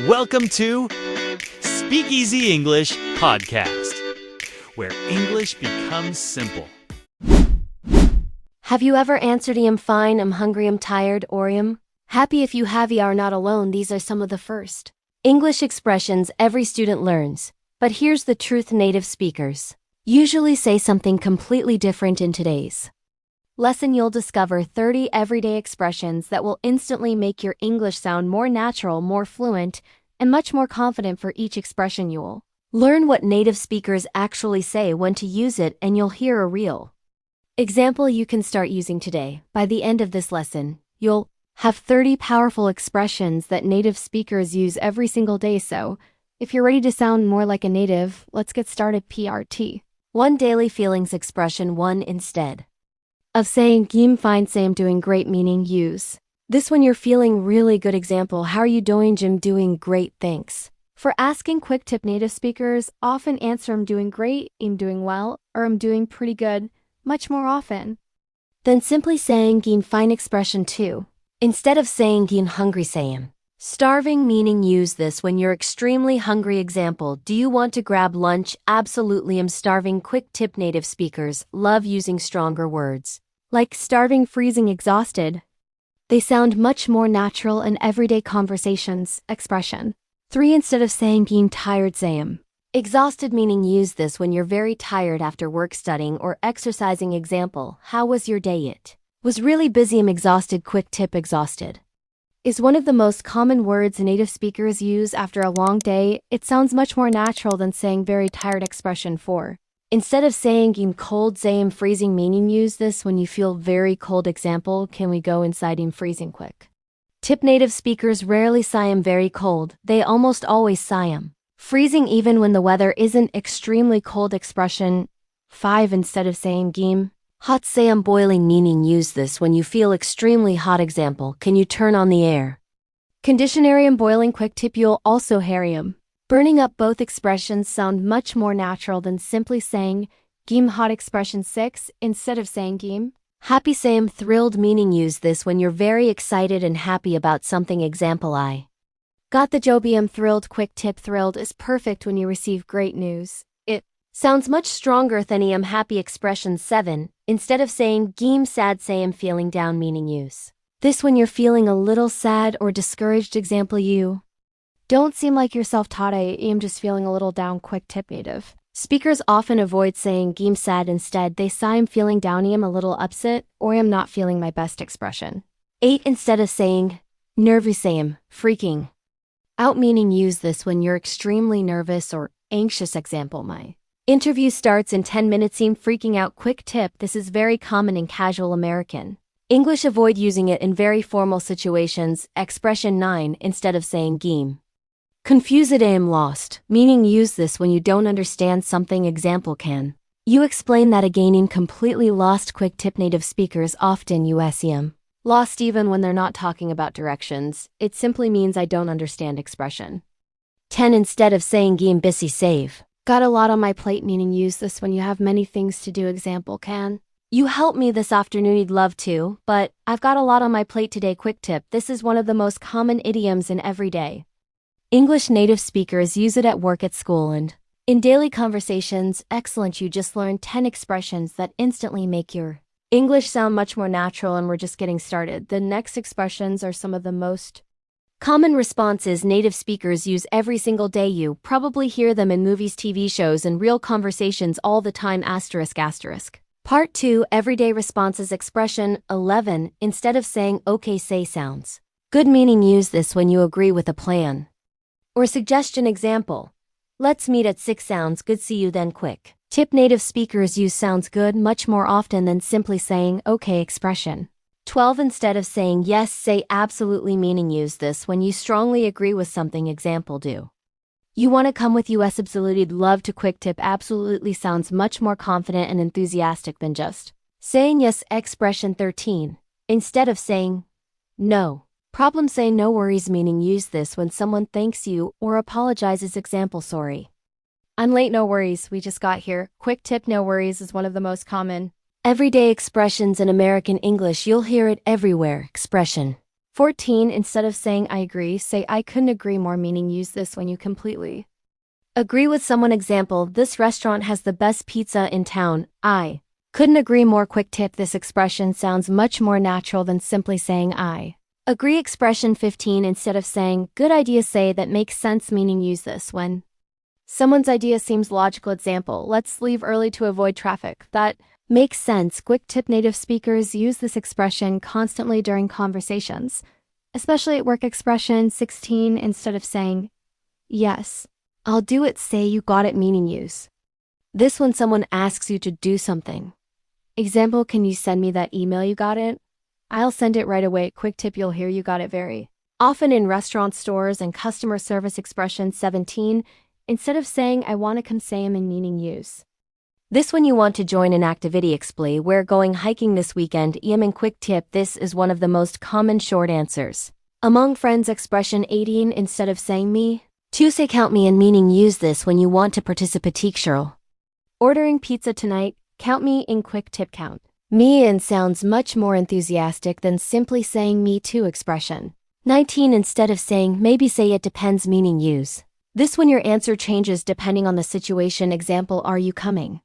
Welcome to Speakeasy English Podcast, where English becomes simple. Have you ever answered I'm fine, I'm hungry, I'm tired, or I'm happy? If you have, you are not alone. These are some of the first English expressions every student learns. But here's the truth: native speakers usually say something completely different. In today's lesson, you'll discover 30 everyday expressions that will instantly make your English sound more natural, more fluent, and much more confident. For each expression, you'll learn what native speakers actually say, when to use it, and you'll hear a real example you can start using today. By the end of this lesson, you'll have 30 powerful expressions that native speakers use every single day. So, if you're ready to sound more like a native, let's get started. PRT 1. Daily feelings expression 1. Instead of saying I'm fine, say I'm doing great, meaning use this when you're feeling really good. Example: how are you doing, Jim? Doing great, thanks. For asking quick tip, native speakers often answer I'm doing great, I'm doing well, or I'm doing pretty good much more often than simply saying I'm fine. Expression 2. Instead of saying I'm hungry, say I'm starving, meaning use this when you're extremely hungry. Example: do you want to grab lunch? Absolutely, I'm starving. Quick tip: native speakers love using stronger words like starving, freezing, exhausted. They sound much more natural in everyday conversations. Expression 3. Instead of saying I'm tired, say I'm exhausted, meaning use this when you're very tired after work, studying, or exercising. Example: how was your day? It was really busy, I'm exhausted. Quick tip: exhausted is one of the most common words native speakers use after a long day. It sounds much more natural than saying very tired. Expression 4. Instead of saying I'm cold, say I'm freezing, meaning use this when you feel very cold. Example: can we go inside? I'm freezing. Quick tip: native speakers rarely sigh I'm very cold. They almost always sigh I'm freezing, even when the weather isn't extremely cold. Expression 5. Instead of saying I'm hot, say I'm boiling, meaning use this when you feel extremely hot. Example: can you turn on the air conditioner? I'm boiling. Quick tip: you'll also hear I'm burning up. Both expressions sound much more natural than simply saying I'm hot. Expression 6. Instead of saying I'm happy, say I'm thrilled, meaning use this when you're very excited and happy about something. Example: I got the job, I'm thrilled. Quick tip: thrilled is perfect when you receive great news. It sounds much stronger than I'm happy. Expression 7. Instead of saying I'm sad, say I'm feeling down, meaning use this when you're feeling a little sad or discouraged. Example: you don't seem like yourself, taught. I am just feeling a little down. Quick tip: native speakers often avoid saying I'm sad. Instead, they sigh I'm feeling down, I'm a little upset, or I'm not feeling my best. Expression 8. Instead of saying nervous, say I'm freaking out, meaning use this when you're extremely nervous or anxious. Example: my interview starts in 10 minutes, I'm freaking out. Quick tip: this is very common in casual American English. Avoid using it in very formal situations. Expression 9. Instead of saying I'm confused, I'm lost, meaning use this when you don't understand something. Example: can you explain that again? I'm completely lost. Quick tip: native speakers often use I'm lost even when they're not talking about directions. It simply means I don't understand. Expression 10. Instead of saying I'm busy, save got a lot on my plate, meaning use this when you have many things to do. Example: can you help me this afternoon? You'd love to, but I've got a lot on my plate today. Quick tip: this is one of the most common idioms in everyday English. Native speakers use it at work, at school, and in daily conversations. Excellent, you just learned 10 expressions that instantly make your English sound much more natural, and we're just getting started. The next expressions are some of the most common responses native speakers use every single day. You probably hear them in movies, TV shows, and real conversations all the time. Asterisk. Part 2. Everyday responses. Expression 11. Instead of saying okay, say sounds good, meaning use this when you agree with a plan or suggestion. Example: let's meet at 6. Sounds good, see you then. Quick tip: native speakers use sounds good much more often than simply saying okay. Expression 12. Instead of saying yes, say absolutely, meaning use this when you strongly agree with something. Example: do you want to come with us? Absolutely, love to. Quick tip: absolutely sounds much more confident and enthusiastic than just saying yes. Expression 13. Instead of saying no problem, say no worries, meaning use this when someone thanks you or apologizes. Example: sorry I'm late, no worries, we just got here. Quick tip: no worries is one of the most common everyday expressions in American English. You'll hear it everywhere. Expression 14. Instead of saying I agree, say I couldn't agree more, meaning use this when you completely agree with someone. Example, this restaurant has the best pizza in town. I couldn't agree more. Quick tip, this expression sounds much more natural than simply saying I agree. Expression 15. Instead of saying good idea, say that makes sense, meaning use this when someone's idea seems logical. Example, let's leave early to avoid traffic. That makes sense. Quick tip, native speakers use this expression constantly during conversations, especially at work. Expression 16. Instead of saying yes, I'll do it, say you got it, meaning use this when someone asks you to do something. Example, can you send me that email? You got it? I'll send it right away. Quick tip, you'll hear you got it very often in restaurants, stores, and customer service. Expression 17. Instead of saying I want to come, say I'm in, meaning use this when you want to join an activity. Explain, we're going hiking this weekend. And quick tip, this is one of the most common short answers among friends. Expression 18. Instead of saying me to, say count me in, meaning use this when you want to participate. Teacher, ordering pizza tonight, count me in. Quick tip, count me in sounds much more enthusiastic than simply saying me too. Expression 19. Instead of saying maybe, say it depends, meaning use this when your answer changes depending on the situation. Example, are you coming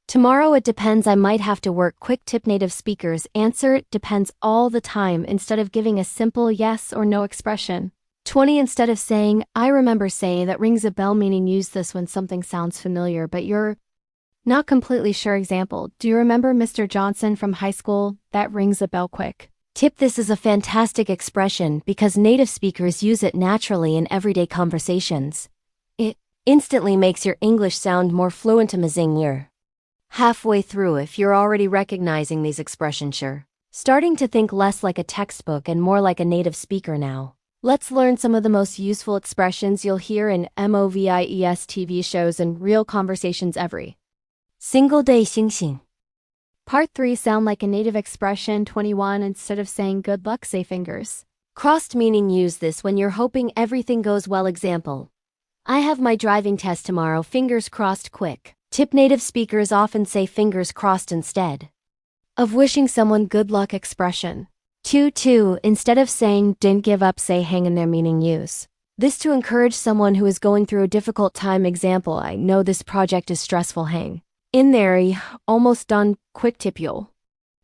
tomorrow? It depends, I might have to work. Quick tip, native speakers answer it depends all the time instead of giving a simple yes or no. Expression 20. Instead of saying I remember, say that rings a bell, meaning use this when something sounds familiar but you're not completely sure. Example, do you remember Mr. Johnson from high school? That rings a bell. Quick tip, this is a fantastic expression because native speakers use it naturally in everyday conversations. It instantly makes your English sound more fluent. Amazing, you're halfway through if you're already recognizing these expressions. You're starting to think less like a textbook and more like a native speaker now. Let's learn some of the most useful expressions you'll hear in movies, TV shows, and real conversations every single day. 星星. Part 3, sound like a native expression. 21. Instead of saying good luck, say fingers crossed, meaning use this when you're hoping everything goes well. Example, I have my driving test tomorrow, fingers crossed. Quick tip, native speakers often say fingers crossed instead of wishing someone good luck. Expression 22. Instead of saying didn't give up, say hang in there, meaning use this to encourage someone who is going through a difficult time. Example, I know this project is stressful, hang in there, almost done. Quick tip, you'll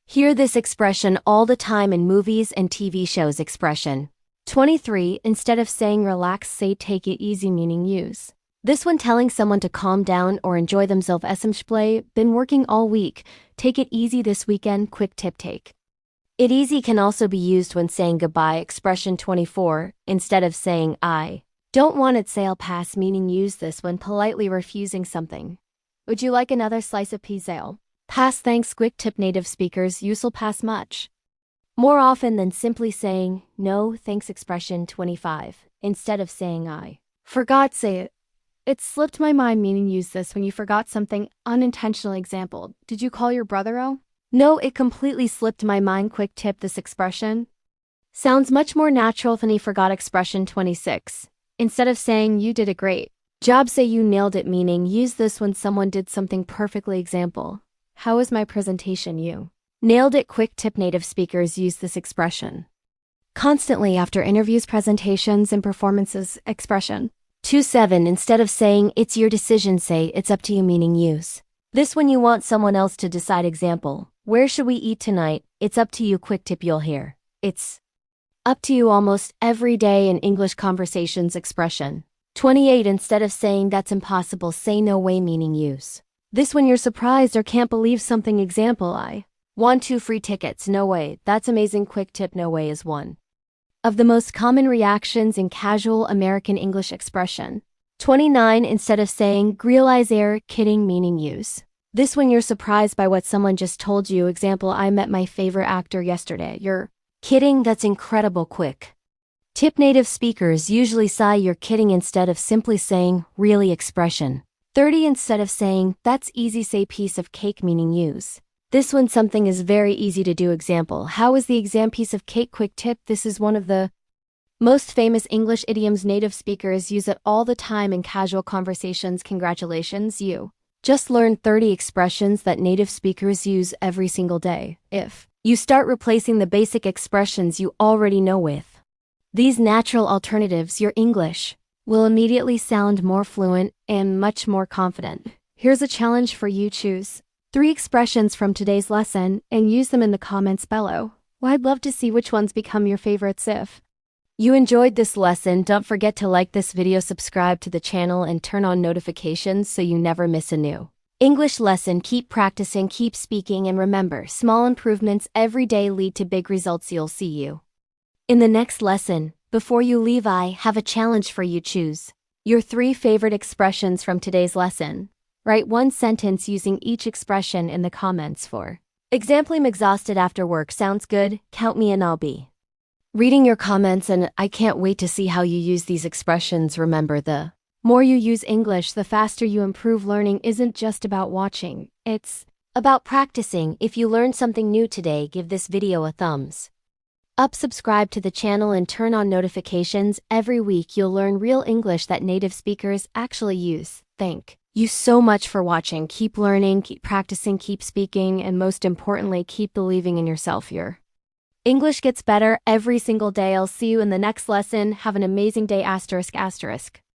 hear this expression all the time in movies and TV shows. Expression 23. Instead of saying relax, say take it easy, meaning use this when telling someone to calm down or enjoy themselves. Play, been working all week, take it easy this weekend. Quick tip, take it easy can also be used when saying goodbye. Expression 24. Instead of saying I don't want it, say I'll pass, meaning use this when politely refusing something. Would you like another slice of pizza? I'll pass, thanks. Quick tip, native speakers usually pass much more often than simply saying no thanks. Expression 25. Instead of saying I forgot, say it slipped my mind, meaning use this when you forgot something unintentionally. Example, did you call your brother? Oh no, it completely slipped my mind. Quick tip, this expression sounds much more natural than he forgot. Expression 26. Instead of saying you did a great job, say you nailed it, meaning use this when someone did something perfectly. Example, how was my presentation? You nailed it. Quick tip, native speakers use this expression constantly after interviews, presentations, and performances. Expression 27. Instead of saying it's your decision, say it's up to you, meaning use this when you want someone else to decide. Example, where should we eat tonight? It's up to you. Quick tip, you'll hear it's up to you almost every day in English conversations. Expression 28. Instead of saying that's impossible, say no way, meaning use this when you're surprised or can't believe something. Example, I want 2 free tickets. No way, that's amazing. Quick tip, no way is one of the most common reactions in casual American English. Expression 29. Instead of saying realize air, kidding, meaning use this when you're surprised by what someone just told you. Example, I met my favorite actor yesterday. You're kidding, that's incredible. Quick tip, native speakers usually say you're kidding instead of simply saying really. Expression 30. Instead of saying that's easy, say piece of cake, meaning use this when something is very easy to do. Example, how is the exam? Piece of cake. Quick tip, this is one of the most famous English idioms. Native speakers use it all the time in casual conversations. Congratulations, you just learned 30 expressions that native speakers use every single day. If You start replacing the basic expressions you already know with these natural alternatives. Your English will immediately sound more fluent and much more confident. Here's a challenge for you. Choose 3 expressions from today's lesson and use them in the comments below. Well, I'd love to see which ones become your favorites. If you enjoyed this lesson, don't forget to like this video, subscribe to the channel, and turn on notifications so you never miss a new English lesson. Keep practicing, keep speaking, and remember, small improvements every day lead to big results. You'll see you in the next lesson. Before you leave, I have a challenge for you. Choose your 3 favorite expressions from today's lesson. Write 1 sentence using each expression in the comments. For example, I'm exhausted after work. Sounds good? Count me in, I'll be reading your comments, and I can't wait to see how you use these expressions. Remember, the more you use English, the faster you improve. Learning isn't just about watching, it's about practicing. If you learned something new today, give this video a thumbs up, subscribe to the channel, and turn on notifications. Every week you'll learn real English that native speakers actually use. Thank you so much for watching. Keep learning, keep practicing, keep speaking, and most importantly, keep believing in yourself. Your English gets better every single day. I'll see you in the next lesson. Have an amazing day. ****